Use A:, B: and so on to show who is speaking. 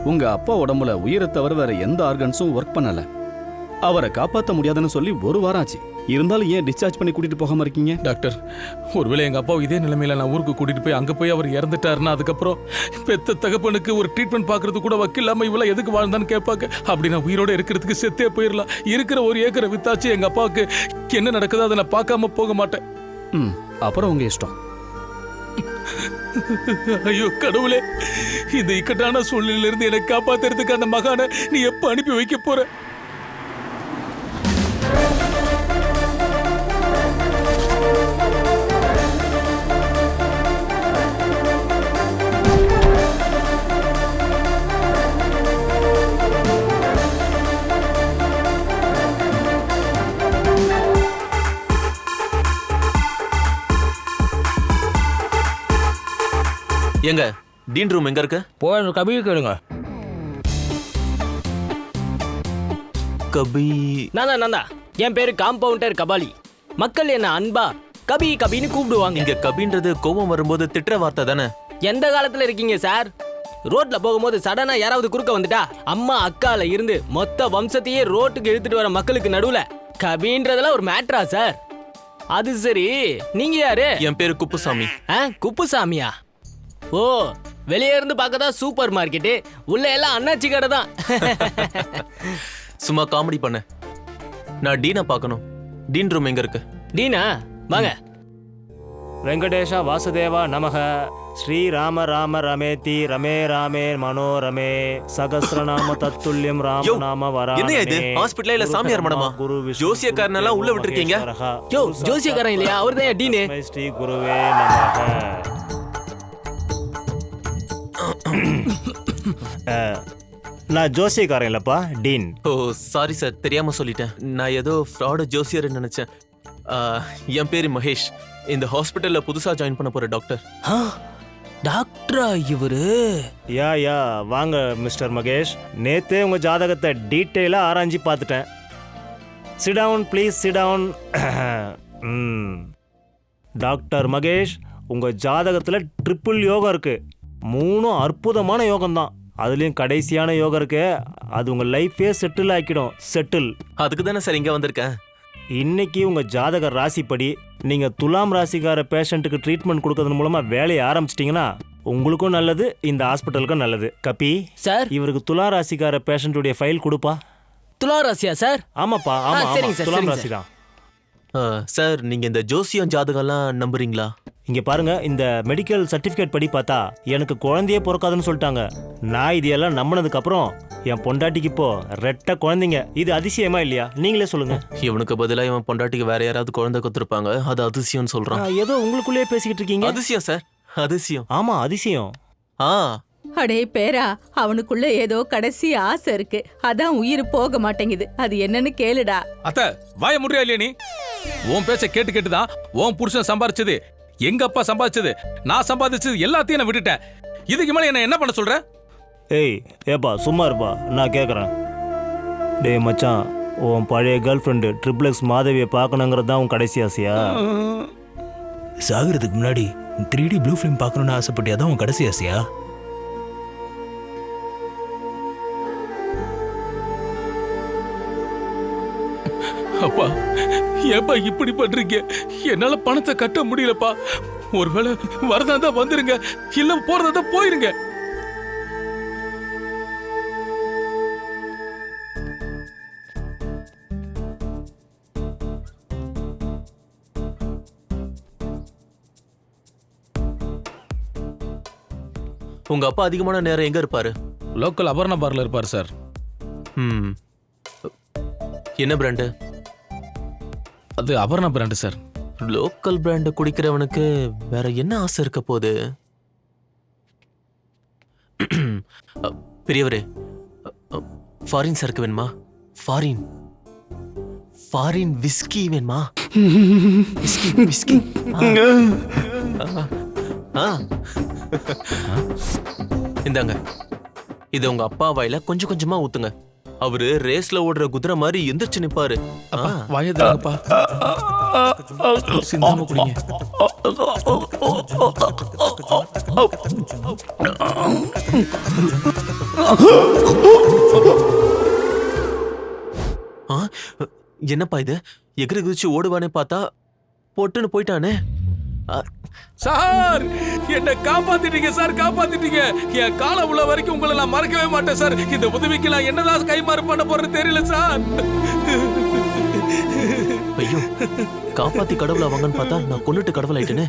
A: உங்க அப்பா உடம்புல உயிரை தவிர வேற எந்த ஆர்கன்ஸும் ஒர்க் பண்ணல. அவரை காப்பாற்ற முடியாதுன்னு சொல்லி 1 வாரம் ஆச்சு. இருந்தாலும் ஏன் டிஸ்சார்ஜ் பண்ணி கூட்டிட்டு போகாம இருக்கீங்க?
B: டாக்டர், ஒருவேளை எங்க அப்பா இதே நிலைமையில நான் ஊருக்கு கூட்டிட்டு போய் அங்க போய் அவர் இறந்துட்டாருன்னா அதுக்கப்புறம் பெத்த தகப்பனுக்கு ஒரு ட்ரீட்மெண்ட் பாக்குறது கூட வக்கில்லாம இவ்வளவு எதுக்கு வாழ்ந்தான்னு கேட்பாங்க. அப்படி நான் உயிரோட இருக்கிறதுக்கு செத்தே போயிடலாம். இருக்கிற 1 ஏக்கரை வித்தாச்சு எங்க அப்பாவுக்கு என்ன நடக்குதோ அதை நான் பார்க்காம போக மாட்டேன்.
A: அப்புறம் உங்க இஷ்டம்.
B: ஐயோ கடவுளே, இந்த இக்கட்டான சூழ்நிலையில இருந்து என்னை காப்பாத்துறதுக்கு அந்த மகானை நீ எப்ப அனுப்பி வைக்க போற?
C: எங்க டீன் ரூம் எங்க இருக்கு?
D: போய் கபீர் கேளுங்க.
C: கபி
D: நான் என் பேரு காம்பவுண்டர் கபாலி. மக்கள் என்ன அன்பா கபி கபின்னு கூப்பிடுவாங்க.
C: இங்க கபின்றது கோபம் வரும்போது திட்டுற வார்த்தை தானே?
D: எந்த காலத்துல இருக்கீங்க சார்? ரோட்ல போகும்போது சடனா யாராவது குறுக்க வந்துட்டா அம்மா அக்கால இருந்து மொத்த வம்சத்தையே ரோட்டுக்கு இழுத்துட்டு வர மக்களுக்கு நடுவுல கபின்றதெல்லாம் ஒரு மேட்ரா சார்? அது சரி, நீங்க யாரு?
C: என் பேரு குப்புசாமி.
D: குப்புசாமியா? ஓ, வெளியே இருந்து பார்க்கதான் சூப்பர் மார்க்கெட்டு, உள்ள எல்லாம் அண்ணாச்சி கடை தான்.
C: சும்மா காமெடி பண்ண. நான் டீனை பார்க்கணும். டீன் ரூம் எங்க இருக்கு?
D: டீனா வாங்க.
E: வெங்கடேஷா வாசுதேவா நமக. ஸ்ரீராம ராம ரமேதி ரமே ராமே மனோரமே சகஸ்ரநாம தத்துல்யம் ராம நாம வரா.
C: என்ன இது? ஹாஸ்பிடல்ல இல்ல சாமியார் மடமா? ஜோசியக்காரனெல்லாம் உள்ள விட்டுருக்கீங்க?
D: யோ, ஜோசியக்காரன் இல்லையா? அவர்தான் டீனு.
E: ஸ்ரீ குருவே நமக. நான் ஜோசியக்காரன் இல்லப்பா, டீன்.
C: ஓ சாரி சார், தெரியாம சொல்லிட்டேன். நான் ஏதோ ஃப்ராட் ஜோசியர் நினைச்சேன். என் பேரு மகேஷ். இந்த ஹாஸ்பிட்டல்ல புதுசா ஜாயின் பண்ண போற டாக்டர்.
D: டாக்டரா இவரு?
E: யா வாங்க மிஸ்டர் மகேஷ். நேத்தே உங்க ஜாதகத்தை டீட்டெயிலா ஆராய்ச்சி பார்த்துட்டேன். Sit down please, sit down. Doctor Mahesh, உங்க ஜாதகத்துல ட்ரிபிள் யோகம் இருக்கு. 3 அற்புதமான யோகம் தான். அதுலயும் கடைசியான யோகம் இருக்கு, அது உங்க லைஃபே செட்டில் ஆக்கிடும். செட்டில்.
C: அதுக்கு தானே சார் இங்க வந்திருக்கேன்.
E: இன்னைக்கு உங்க ஜாதக ராசிப்படி நீங்க துலாம் ராசிக்கார பேஷண்ட்டுக்கு ட்ரீட்மெண்ட் கொடுக்கறது மூலமா வேலையை ஆரம்பிச்சிட்டீங்கன்னா உங்களுக்கும் நல்லது, இந்த ஹாஸ்பிட்டலுக்கும் நல்லது. கபி
D: சார்,
E: இவருக்கு துலா ராசிக்கார பேஷண்ட்டுடைய ஃபைல் கொடுப்பா.
D: துலா ராசியா சார்?
E: ஆமாப்பா, ஆமா
D: சரிங்க சார்,
E: துலாம்
D: சரிங்க
E: ராசி தான்.
C: சார், நீங்க இந்த ஜோசியம் ஜாதகம்லாம் நம்புறீங்களா?
E: இங்க பாருங்க, இந்த மெடிக்கல் சர்டிபிகேட் படி பார்த்தா எனக்கு குழந்தையே பிறக்காதுன்னு சொல்லிட்டாங்க. நான் இதெல்லாம் நம்பினதுக்கு அப்புறம் என் பொண்டாட்டிக்கு இப்போ 2 குழந்தைங்க. இது அதிசயமா இல்லையா? நீங்களே சொல்லுங்க.
C: இவனுக்கு பதிலா இவன் பொண்டாட்டிக்கு வேற யாராவது குழந்தை கொடுத்துருப்பாங்க. அது அதிசயம்னு சொல்றான்.
E: ஏதோ உங்களுக்குள்ளேயே பேசிக்கிட்டு இருக்கீங்க.
C: அதிசயம் சார், அதிசயம்.
E: ஆமா அதிசயம்.
F: அடே பேரா, அவனுக்குள்ள ஏதோ கடைசி ஆசை இருக்கு, அதான் உயிர் போக மாட்டேங்குது. அது என்னன்னு கேளுடா.
B: அத்த வாய முடியா இல்லையா? நீ உன் பேச்ச கேட்டு கேட்டுதான் உன் புருஷன் சம்பாரிச்சது, எங்க அப்பா சம்பாதிச்சது, நான் சம்பாதிச்சது எல்லாத்தையும் நான் விட்டுட்டேன். இதுக்கு மேல என்ன பண்ண சொல்ற?
E: ஏய் ஏப்பா சும்மா இருப்பா, நான் கேட்குறேன். டேய் மச்சான், உன் பழைய கேர்ள் ஃப்ரெண்டு ட்ரிபிள்எக்ஸ் மாதவியை பார்க்கணுங்கிறது தான் உன் கடைசி ஆசையா?
G: சாகிறதுக்கு முன்னாடி 3D ப்ளூ ஃபிலிம் பார்க்கணும்னு ஆசைப்பட்டியா? தான் உன் கடைசி ஆசையா?
B: அப்பா, ஏப்பா இப்படி பண்றீங்க? என்னால பணத்தை கட்ட முடியலப்பா. ஒருவேளை வரதா தான் வந்துருங்க, இல்ல போறதா தான் போயிருங்க.
C: உங்க அப்பா அதிகமான நேரம் எங்க இருப்பாரு?
B: லோக்கல் அபர்ணா பார்ல இருப்பாரு சார்.
C: என்ன பிராண்டு?
B: அது Aparna brand sir.
C: Local brand குடிக்கிறவனுக்கு வேற என்ன ஆசை இருக்க போகுது? பெரியவரே, ஃபாரின் சரக்கு வேணுமா? ஃபாரின் ஃபாரின் விஸ்கி வேணுமா? Whisky whisky. இந்தாங்க, இது உங்க அப்பா வாயில கொஞ்சம் கொஞ்சமா ஊத்துங்க. அவரு ரேஸ்ல ஓடுற குதிரை மாதிரி எந்திரிச்சு நிப்பாரு.
B: அப்பா வாயதாங்கப்பா, சிந்தாம குடிங்க.
C: ஆ, என்னப்பா இது? எகிரி குதிச்சு ஓடுவானே பார்த்தா பொட்டுன்னு போயிட்டானே.
B: சார் என்ன காப்பாத்திட்டீங்க சார், காப்பாத்திட்டீங்க. என் காலம் உள்ள வரைக்கும் உங்களை நான் மறக்கவே மாட்டேன் சார். இந்த உதவிக்கு நான் என்னதான் கைமாறு பண்ண போறது தெரியல சார்.
C: ஐயோ, காப்பாத்தி கடவுளை வாங்கன்னு பார்த்தா நான் கொன்னுட்டு கடவுள் ஆயிட்டேனே.